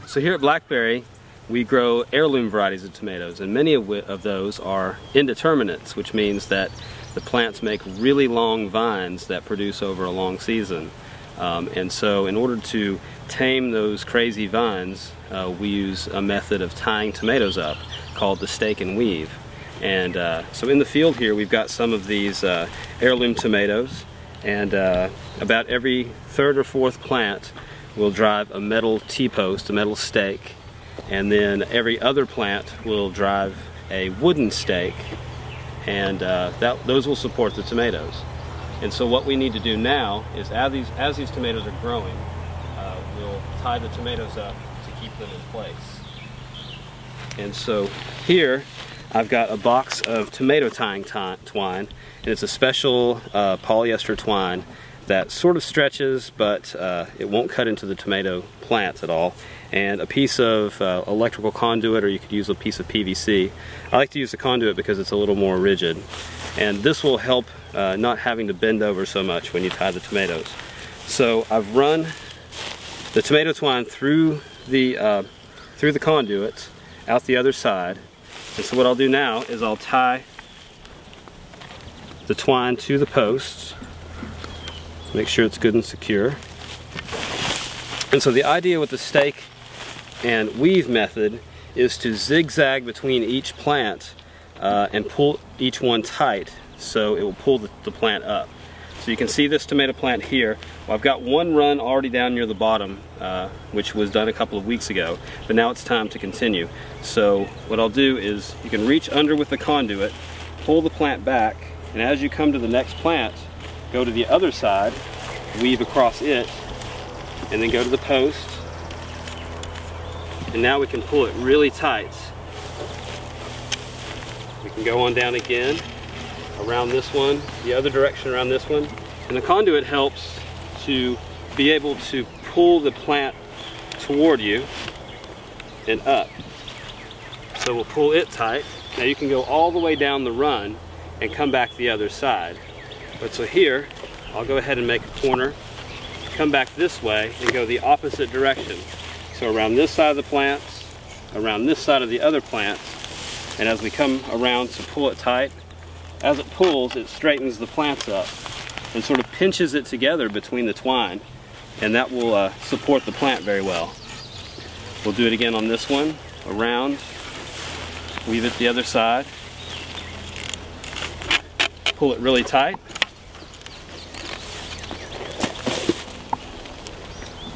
So here at Blackberry, we grow heirloom varieties of tomatoes, and many of those are indeterminates, which means that the plants make really long vines that produce over a long season. And so in order to tame those crazy vines, we use a method of tying tomatoes up called the stake and weave. And so in the field here we've got some of these heirloom tomatoes, and about every third or fourth plant we'll drive a metal T-post, a metal stake, and then every other plant will drive a wooden stake, and those will support the tomatoes. And so what we need to do now is as these tomatoes are growing, we'll tie the tomatoes up to keep them in place. And so here I've got a box of tomato tying twine, and it's a special polyester twine that sort of stretches, but it won't cut into the tomato plants at all, and a piece of electrical conduit, or you could use a piece of PVC. I like to use the conduit because it's a little more rigid, and this will help not having to bend over so much when you tie the tomatoes. So I've run the tomato twine through the conduit out the other side, and so what I'll do now is I'll tie the twine to the posts. Make sure it's good and secure. And so the idea with the stake and weave method is to zigzag between each plant and pull each one tight so it will pull the plant up. So you can see this tomato plant here. Well, I've got one run already down near the bottom, which was done a couple of weeks ago, but now it's time to continue. So what I'll do is you can reach under with the conduit, pull the plant back, and as you come to the next plant, go to the other side, weave across it, and then go to the post, and now we can pull it really tight. We can go on down again, around this one, the other direction around this one, and the conduit helps to be able to pull the plant toward you and up. So we'll pull it tight. Now you can go all the way down the run and come back the other side. But so here, I'll go ahead and make a corner, come back this way, and go the opposite direction. So around this side of the plants, around this side of the other plants, and as we come around to pull it tight, as it pulls, it straightens the plants up and sort of pinches it together between the twine, and that will support the plant very well. We'll do it again on this one, around, weave it the other side, pull it really tight,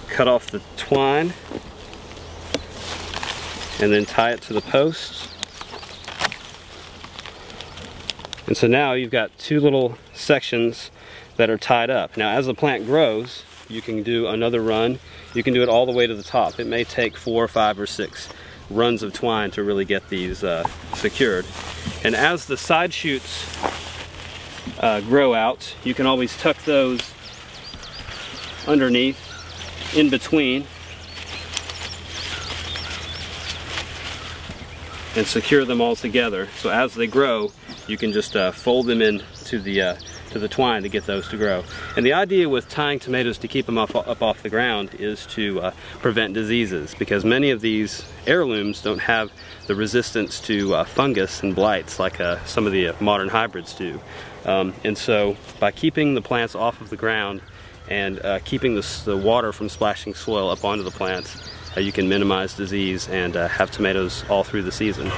cut off the twine, and then tie it to the post. And so now you've got two little sections that are tied up. Now as the plant grows, you can do another run. You can do it all the way to the top. It may take 4 or 5 or 6 runs of twine to really get these secured. And as the side shoots grow out, you can always tuck those underneath, in between, and secure them all together. So as they grow, you can just fold them into the twine to get those to grow. And the idea with tying tomatoes to keep them up off the ground is to prevent diseases, because many of these heirlooms don't have the resistance to fungus and blights like some of the modern hybrids do. And so by keeping the plants off of the ground and keeping the water from splashing soil up onto the plants, you can minimize disease and have tomatoes all through the season.